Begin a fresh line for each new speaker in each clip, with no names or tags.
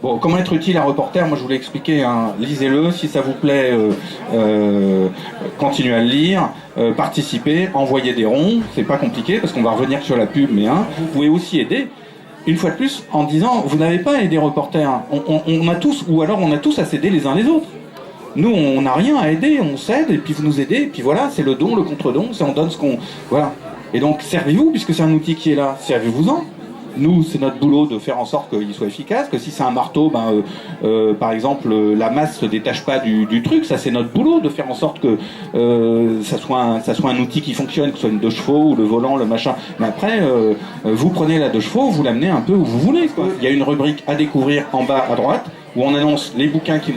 Bon, comment être utile à reporter, moi je vous l'ai expliqué, hein. Lisez-le, si ça vous plaît, continuez à le lire, participez, envoyez des ronds, c'est pas compliqué parce qu'on va revenir sur la pub, mais hein, vous pouvez aussi aider. Une fois de plus, en disant, vous n'avez pas à aider reporters, on a tous, ou alors on a tous à s'aider les uns les autres. Nous, on n'a rien à aider, on s'aide, et puis vous nous aidez, et puis voilà, c'est le don, le contre-don, c'est on donne ce qu'on... Voilà. Et donc, servez-vous, puisque c'est un outil qui est là, servez-vous-en. Nous, c'est notre boulot de faire en sorte qu'il soit efficace, que si c'est un marteau, par exemple, la masse se détache pas du truc, ça c'est notre boulot de faire en sorte que ça soit un outil qui fonctionne, que ce soit une 2 chevaux ou le volant, le machin. Mais après, vous prenez la 2 chevaux, vous l'amenez un peu où vous voulez, quoi. Il y a une rubrique à découvrir en bas à droite, où on annonce les bouquins qui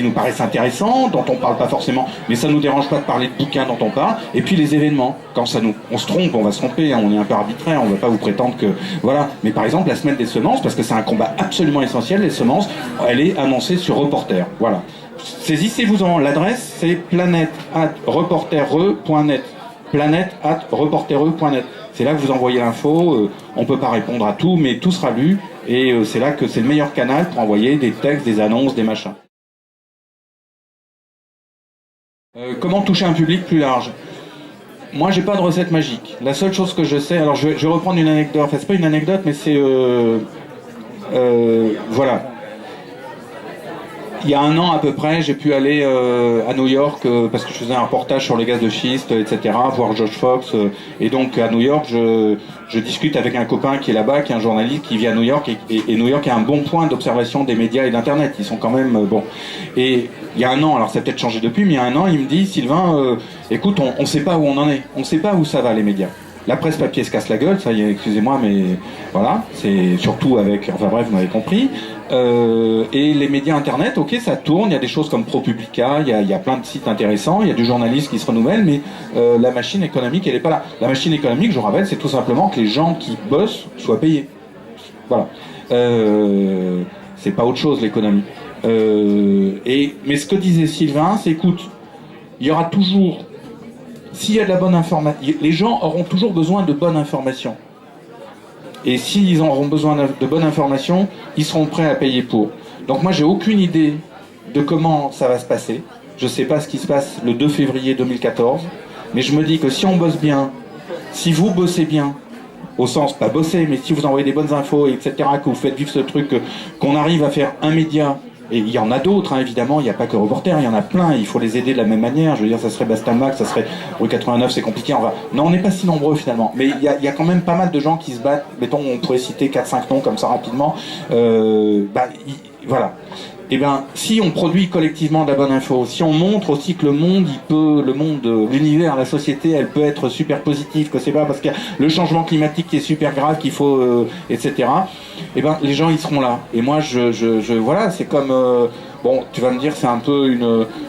nous paraissent intéressants, dont on parle pas forcément, mais ça nous dérange pas de parler de bouquins dont on parle, et puis les événements. Quand on se trompe, on va se tromper, hein, on est un peu arbitraire, on va pas vous prétendre que... Voilà. Mais par exemple, la semaine des semences, parce que c'est un combat absolument essentiel, les semences, elle est annoncée sur Reporter. Voilà. Saisissez-vous-en. L'adresse, c'est planète@reportereux.net. planète@reportereux.net. C'est là que vous envoyez l'info, on peut pas répondre à tout, mais tout sera lu, et c'est là que c'est le meilleur canal pour envoyer des textes, des annonces, des machins. Comment toucher un public plus large? Moi, j'ai pas de recette magique. La seule chose que je sais, alors je vais reprendre une anecdote, enfin c'est pas une anecdote, mais c'est... voilà. Il y a 1 an à peu près, j'ai pu aller à New York parce que je faisais un reportage sur les gaz de schiste, etc., voir Josh Fox. Et donc à New York, je discute avec un copain qui est là-bas, qui est un journaliste qui vit à New York. Et New York est un bon point d'observation des médias et d'Internet. Ils sont quand même bons. Et il y a 1 an, alors ça a peut-être changé depuis, mais il y a 1 an, il me dit, Sylvain, écoute, on ne sait pas où on en est. On ne sait pas où ça va, les médias. La presse papier se casse la gueule, ça y est, excusez-moi, mais voilà, c'est surtout avec... Enfin bref, vous m'avez compris. Et les médias internet, ok, ça tourne, il y a des choses comme ProPublica, il y a plein de sites intéressants, il y a du journalisme qui se renouvelle, mais la machine économique, elle n'est pas là. La machine économique, je rappelle, c'est tout simplement que les gens qui bossent soient payés. Voilà. C'est pas autre chose, l'économie. Mais ce que disait Sylvain, c'est, écoute, il y aura toujours... S'il y a de la bonne information, les gens auront toujours besoin de bonne information. Et s'ils auront besoin de bonne information, ils seront prêts à payer pour. Donc moi, j'ai aucune idée de comment ça va se passer. Je ne sais pas ce qui se passe le 2 février 2014, mais je me dis que si on bosse bien, si vous bossez bien, au sens pas bosser, mais si vous envoyez des bonnes infos, etc., que vous faites vivre ce truc, qu'on arrive à faire un média. Et il y en a d'autres, hein, évidemment, il n'y a pas que Reporter, il y en a plein, il faut les aider de la même manière. Je veux dire, ça serait Bastamax, ça serait Rue 89, c'est compliqué. Non, on n'est pas si nombreux finalement, mais il y a quand même pas mal de gens qui se battent. Mettons, on pourrait citer 4-5 noms comme ça rapidement. Voilà. Eh bien, si on produit collectivement de la bonne info, si on montre aussi que le monde, l'univers, la société, elle peut être super positive, que c'est pas parce qu'il y a le changement climatique qui est super grave qu'il faut, etc. Eh ben, les gens, ils seront là. Et moi, voilà, c'est comme, bon, tu vas me dire, c'est un peu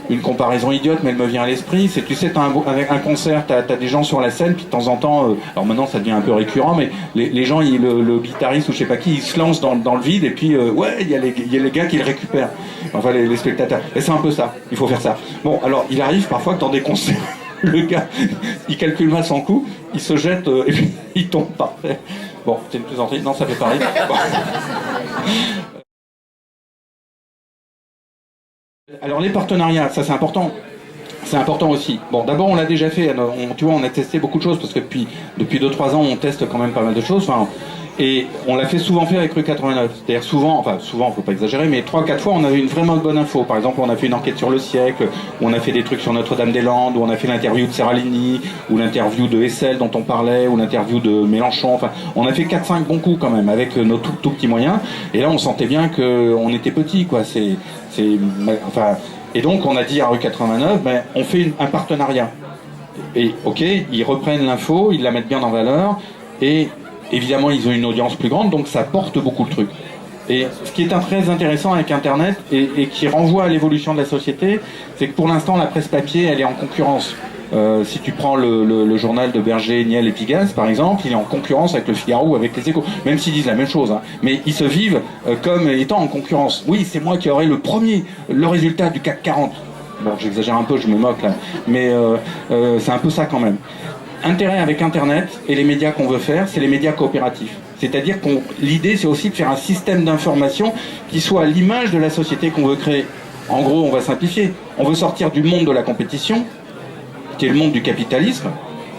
une comparaison idiote, mais elle me vient à l'esprit. C'est, tu sais, avec un concert, t'as des gens sur la scène, puis de temps en temps, alors maintenant, ça devient un peu récurrent, mais les gens, le guitariste ou je sais pas qui, ils se lancent dans le vide, et puis, ouais, il y a les gars qui le récupèrent. Enfin, les spectateurs. Et c'est un peu ça. Il faut faire ça. Bon, alors, il arrive parfois que dans des concerts, le gars, il calcule mal son coup, il se jette, et puis il tombe parfait. Bon, c'est une plaisanterie. Non, ça fait pareil. Bon. Alors, les partenariats, ça c'est important. C'est important aussi. Bon, d'abord, on l'a déjà fait. Tu vois, on a testé beaucoup de choses, parce que depuis 2-3 ans, on teste quand même pas mal de choses. Enfin, et on l'a fait avec Rue 89. C'est-à-dire souvent, faut pas exagérer, mais 3-4 fois, on avait une vraiment bonne info. Par exemple, on a fait une enquête sur le siècle, où on a fait des trucs sur Notre-Dame-des-Landes, où on a fait l'interview de Serralini, ou l'interview de Hessel dont on parlait, ou l'interview de Mélenchon. Enfin, on a fait 4-5 bons coups quand même, avec nos tout petits moyens. Et là, on sentait bien qu'on était petits, quoi. Et donc, on a dit à Rue 89, on fait un partenariat. Et ok, ils reprennent l'info, ils la mettent bien en valeur, et évidemment, ils ont une audience plus grande, donc ça porte beaucoup le truc. Et ce qui est très intéressant avec Internet, et qui renvoie à l'évolution de la société, c'est que pour l'instant, la presse papier, elle est en concurrence. Si tu prends le journal de Berger, Niel et Pigasse, par exemple, il est en concurrence avec le Figaro ou avec les Échos, même s'ils disent la même chose, hein. Mais ils se vivent comme étant en concurrence. Oui, c'est moi qui aurai le résultat du CAC 40. Bon, j'exagère un peu, je me moque là, mais c'est un peu ça quand même. Intérêt avec Internet et les médias qu'on veut faire, c'est les médias coopératifs. C'est-à-dire que l'idée, c'est aussi de faire un système d'information qui soit à l'image de la société qu'on veut créer. En gros, on va simplifier. On veut sortir du monde de la compétition, qui est le monde du capitalisme.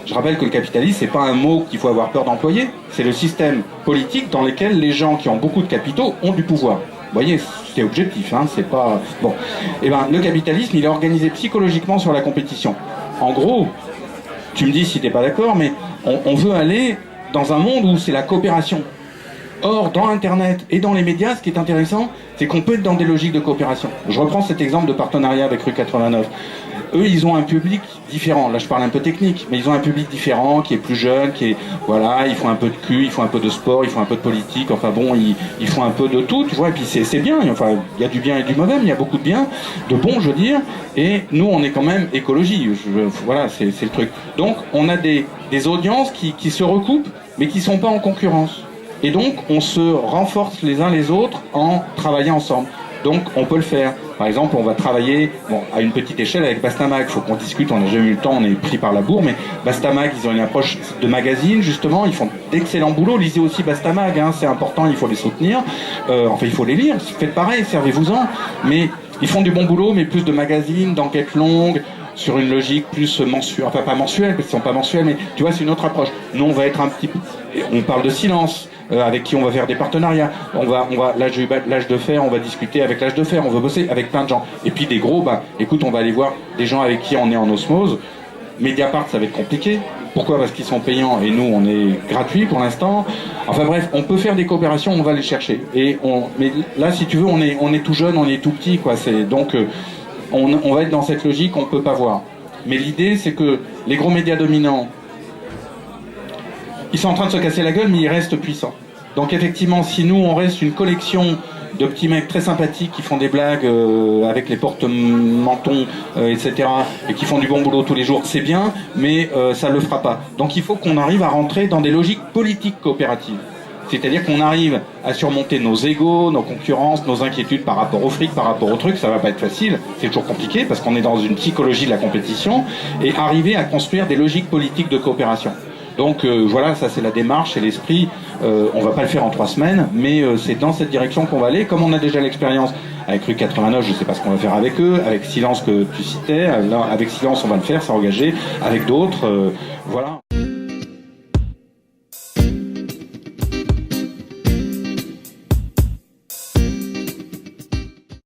Je rappelle que le capitalisme, c'est pas un mot qu'il faut avoir peur d'employer. C'est le système politique dans lequel les gens qui ont beaucoup de capitaux ont du pouvoir. Vous voyez, c'est objectif, hein, c'est pas... Bon. Eh ben, le capitalisme, il est organisé psychologiquement sur la compétition. En gros, tu me dis si t'es pas d'accord, mais on veut aller dans un monde où c'est la coopération. Or, dans Internet et dans les médias, ce qui est intéressant, c'est qu'on peut être dans des logiques de coopération. Je reprends cet exemple de partenariat avec Rue 89. Eux, ils ont un public différent. Là, je parle un peu technique, mais ils ont un public différent, qui est plus jeune, qui est... Voilà, ils font un peu de cul, ils font un peu de sport, ils font un peu de politique, enfin bon, ils font un peu de tout, tu vois, et puis c'est bien. Enfin, il y a du bien et du mauvais, mais il y a beaucoup de bien, de bon, je veux dire, et nous, on est quand même écologie. Voilà, c'est le truc. Donc, on a des audiences qui se recoupent, mais qui sont pas en concurrence. Et donc, on se renforce les uns les autres en travaillant ensemble. Donc, on peut le faire. Par exemple, on va travailler à une petite échelle avec Bastamag. Il faut qu'on discute, on n'a jamais eu le temps, on est pris par la bourre. Mais Bastamag, ils ont une approche de magazine, justement. Ils font d'excellents boulots. Lisez aussi Bastamag, hein, c'est important, il faut les soutenir. Enfin, il faut les lire. Faites pareil, servez-vous-en. Mais ils font du bon boulot, mais plus de magazine, d'enquêtes longues, sur une logique plus mensuelle, enfin pas mensuelle, parce qu'ils sont pas mensuels, mais tu vois, c'est une autre approche. Nous, on va être un petit peu... On parle de silence, avec qui on va faire des partenariats. L'âge de fer, on va discuter avec l'âge de fer, on veut bosser avec plein de gens. Et puis des gros, écoute, on va aller voir des gens avec qui on est en osmose. Mediapart, ça va être compliqué. Pourquoi? Parce qu'ils sont payants et nous, on est gratuits pour l'instant. Enfin bref, on peut faire des coopérations, on va les chercher. Mais là, si tu veux, on est tout jeune, on est tout petit, quoi. Donc, on va être dans cette logique qu'on ne peut pas voir. Mais l'idée, c'est que les gros médias dominants, ils sont en train de se casser la gueule, mais ils restent puissants. Donc effectivement, si nous, on reste une collection de petits mecs très sympathiques qui font des blagues avec les porte-mentons, etc., et qui font du bon boulot tous les jours, c'est bien, mais ça ne le fera pas. Donc il faut qu'on arrive à rentrer dans des logiques politiques coopératives. C'est-à-dire qu'on arrive à surmonter nos égos, nos concurrences, nos inquiétudes par rapport au fric, par rapport au truc. Ça va pas être facile, c'est toujours compliqué parce qu'on est dans une psychologie de la compétition, et arriver à construire des logiques politiques de coopération. Donc voilà, ça c'est la démarche et l'esprit. On va pas le faire en 3 semaines, mais c'est dans cette direction qu'on va aller. Comme on a déjà l'expérience avec Rue 89, je sais pas ce qu'on va faire avec eux. Avec Silence que tu citais, là, avec Silence on va le faire, c'est engagé. Avec d'autres, voilà.